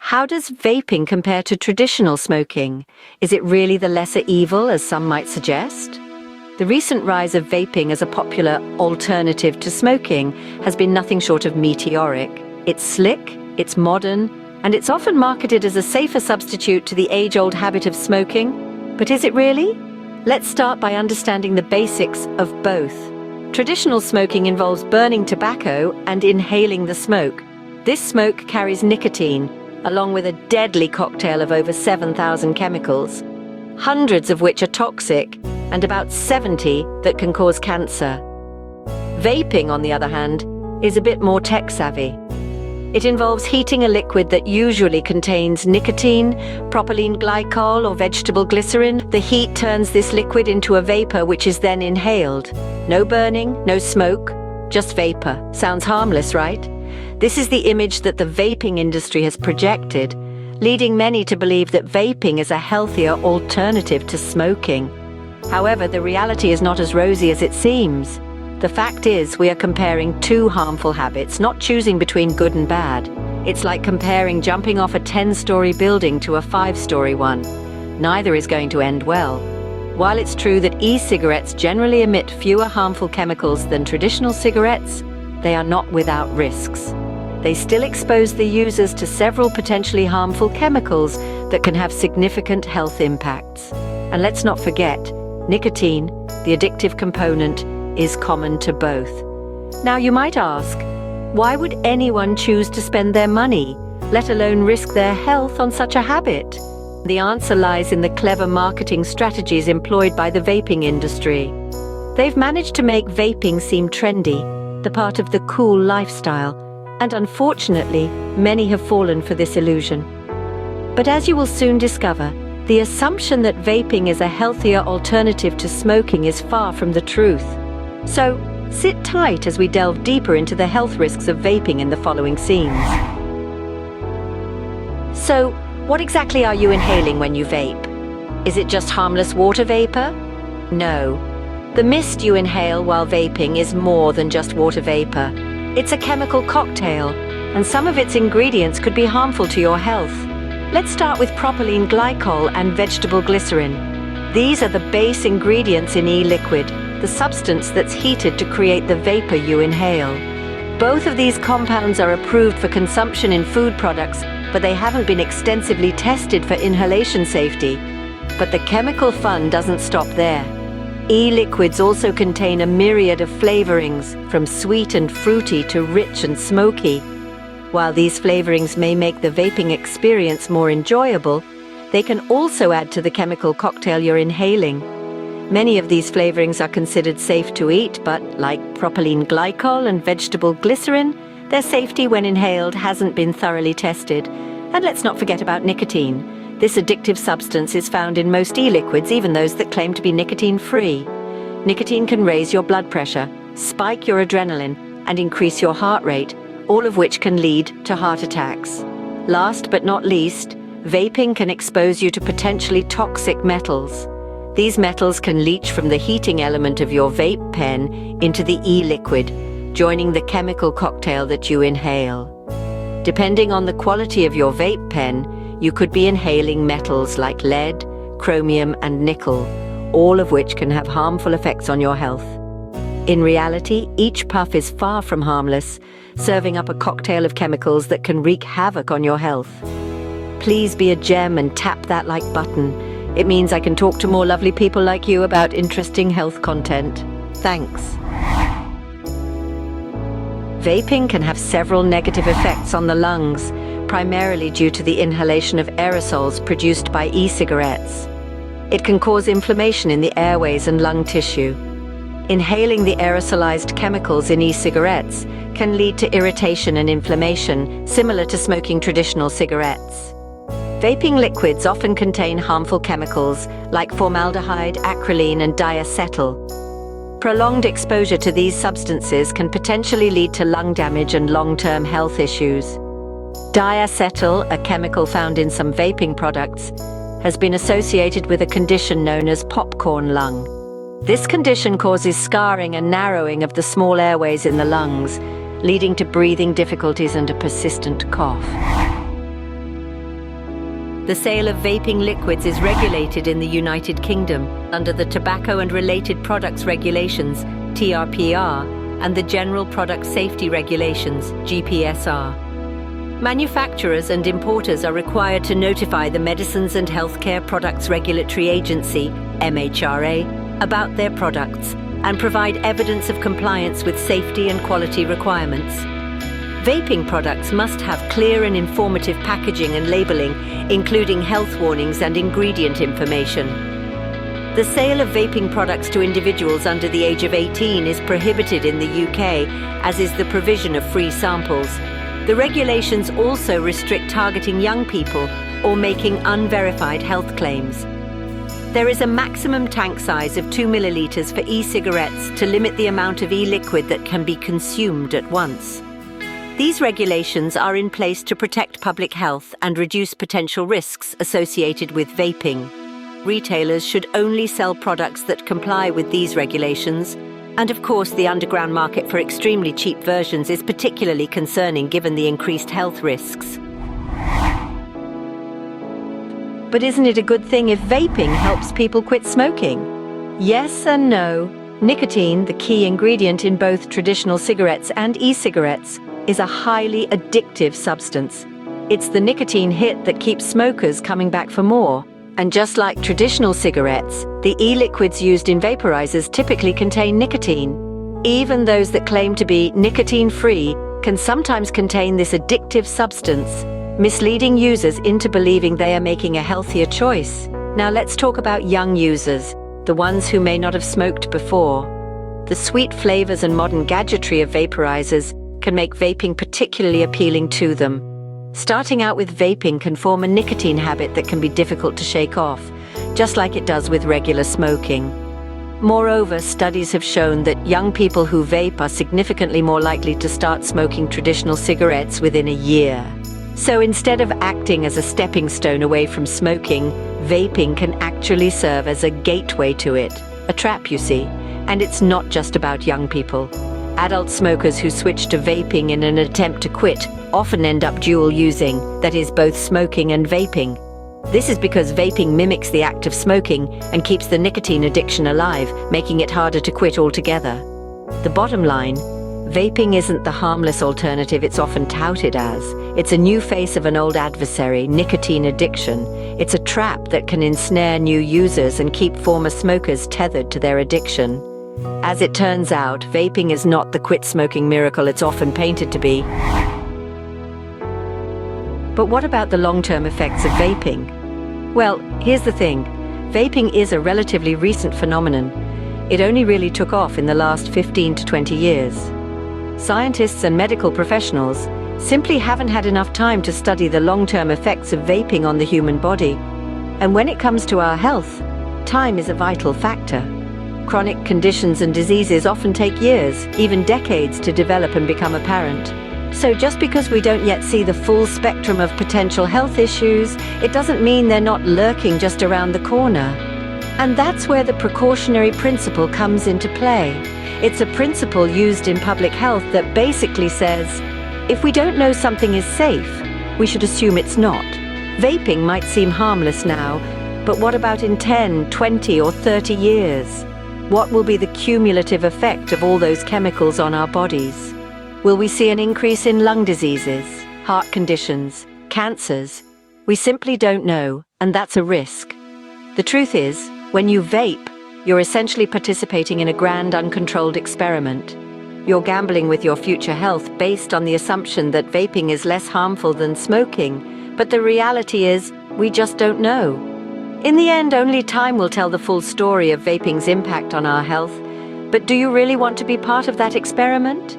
How does vaping compare to traditional smoking? Is it really the lesser evil, as some might suggest? The recent rise of vaping as a popular alternative to smoking has been nothing short of meteoric. It's slick, it's modern, and it's often marketed as a safer substitute to the age-old habit of smoking. But is it really? Let's start by understanding the basics of both. Traditional smoking involves burning tobacco and inhaling the smoke. This smoke carries nicotine, along with a deadly cocktail of over 7,000 chemicals, hundreds of which are toxic, and about 70 that can cause cancer. Vaping, on the other hand, is a bit more tech-savvy. It involves heating a liquid that usually contains nicotine, propylene glycol, or vegetable glycerin. The heat turns this liquid into a vapor which is then inhaled. No burning, no smoke, just vapor. Sounds harmless, right? This is the image that the vaping industry has projected, leading many to believe that vaping is a healthier alternative to smoking. However, the reality is not as rosy as it seems. The fact is, we are comparing two harmful habits, not choosing between good and bad. It's like comparing jumping off a 10-story building to a 5-story one. Neither is going to end well. While it's true that e-cigarettes generally emit fewer harmful chemicals than traditional cigarettes, they are not without risks. They still expose the users to several potentially harmful chemicals that can have significant health impacts. And let's not forget, nicotine, the addictive component, is common to both. Now you might ask, why would anyone choose to spend their money, let alone risk their health on such a habit? The answer lies in the clever marketing strategies employed by the vaping industry. They've managed to make vaping seem trendy, the part of the cool lifestyle, and unfortunately, many have fallen for this illusion. But as you will soon discover, the assumption that vaping is a healthier alternative to smoking is far from the truth. So, sit tight as we delve deeper into the health risks of vaping in the following scenes. So, what exactly are you inhaling when you vape? Is it just harmless water vapor? No. The mist you inhale while vaping is more than just water vapor. It's a chemical cocktail, and some of its ingredients could be harmful to your health. Let's start with propylene glycol and vegetable glycerin. These are the base ingredients in e-liquid, the substance that's heated to create the vapor you inhale. Both of these compounds are approved for consumption in food products, but they haven't been extensively tested for inhalation safety. But the chemical fun doesn't stop there. E-liquids also contain a myriad of flavorings, from sweet and fruity to rich and smoky. While these flavorings may make the vaping experience more enjoyable, they can also add to the chemical cocktail you're inhaling. Many of these flavorings are considered safe to eat, but like propylene glycol and vegetable glycerin, their safety when inhaled hasn't been thoroughly tested. And let's not forget about nicotine. This addictive substance is found in most e-liquids, even those that claim to be nicotine-free. Nicotine can raise your blood pressure, spike your adrenaline, and increase your heart rate, all of which can lead to heart attacks. Last but not least, vaping can expose you to potentially toxic metals. These metals can leach from the heating element of your vape pen into the e-liquid, joining the chemical cocktail that you inhale. Depending on the quality of your vape pen, you could be inhaling metals like lead, chromium, and nickel, all of which can have harmful effects on your health. In reality, each puff is far from harmless, serving up a cocktail of chemicals that can wreak havoc on your health. Please be a gem and tap that like button. It means I can talk to more lovely people like you about interesting health content. Thanks. Vaping can have several negative effects on the lungs, primarily due to the inhalation of aerosols produced by e-cigarettes. It can cause inflammation in the airways and lung tissue. Inhaling the aerosolized chemicals in e-cigarettes can lead to irritation and inflammation, similar to smoking traditional cigarettes. Vaping liquids often contain harmful chemicals like formaldehyde, acrolein, and diacetyl. Prolonged exposure to these substances can potentially lead to lung damage and long-term health issues. Diacetyl, a chemical found in some vaping products, has been associated with a condition known as popcorn lung. This condition causes scarring and narrowing of the small airways in the lungs, leading to breathing difficulties and a persistent cough. The sale of vaping liquids is regulated in the United Kingdom under the Tobacco and Related Products Regulations, TRPR, and the General Product Safety Regulations, GPSR. Manufacturers and importers are required to notify the Medicines and Healthcare Products Regulatory Agency, MHRA, about their products and provide evidence of compliance with safety and quality requirements. Vaping products must have clear and informative packaging and labeling, including health warnings and ingredient information. The sale of vaping products to individuals under the age of 18 is prohibited in the UK, as is the provision of free samples. The regulations also restrict targeting young people or making unverified health claims. There is a maximum tank size of 2 milliliters for e-cigarettes to limit the amount of e-liquid that can be consumed at once. These regulations are in place to protect public health and reduce potential risks associated with vaping. Retailers should only sell products that comply with these regulations, and of course the underground market for extremely cheap versions is particularly concerning given the increased health risks. But isn't it a good thing if vaping helps people quit smoking? Yes and no. Nicotine, the key ingredient in both traditional cigarettes and e-cigarettes, is a highly addictive substance. It's the nicotine hit that keeps smokers coming back for more. And just like traditional cigarettes, the e-liquids used in vaporizers typically contain nicotine. Even those that claim to be nicotine-free can sometimes contain this addictive substance, misleading users into believing they are making a healthier choice. Now let's talk about young users, the ones who may not have smoked before. The sweet flavors and modern gadgetry of vaporizers can make vaping particularly appealing to them. Starting out with vaping can form a nicotine habit that can be difficult to shake off, just like it does with regular smoking. Moreover, studies have shown that young people who vape are significantly more likely to start smoking traditional cigarettes within a year. So instead of acting as a stepping stone away from smoking, vaping can actually serve as a gateway to it, a trap, you see. And it's not just about young people. Adult smokers who switch to vaping in an attempt to quit often end up dual using, that is, both smoking and vaping. This is because vaping mimics the act of smoking and keeps the nicotine addiction alive, making it harder to quit altogether. The bottom line, vaping isn't the harmless alternative it's often touted as. It's a new face of an old adversary, nicotine addiction. It's a trap that can ensnare new users and keep former smokers tethered to their addiction. As it turns out, vaping is not the quit smoking miracle it's often painted to be. But what about the long-term effects of vaping? Well, here's the thing. Vaping is a relatively recent phenomenon. It only really took off in the last 15 to 20 years. Scientists and medical professionals simply haven't had enough time to study the long-term effects of vaping on the human body. And when it comes to our health, time is a vital factor. Chronic conditions and diseases often take years, even decades, to develop and become apparent. So just because we don't yet see the full spectrum of potential health issues, it doesn't mean they're not lurking just around the corner. And that's where the precautionary principle comes into play. It's a principle used in public health that basically says, if we don't know something is safe, we should assume it's not. Vaping might seem harmless now, but what about in 10, 20, or 30 years? What will be the cumulative effect of all those chemicals on our bodies? Will we see an increase in lung diseases, heart conditions, cancers? We simply don't know, and that's a risk. The truth is, when you vape, you're essentially participating in a grand uncontrolled experiment. You're gambling with your future health based on the assumption that vaping is less harmful than smoking, but the reality is, we just don't know. In the end, only time will tell the full story of vaping's impact on our health. But do you really want to be part of that experiment?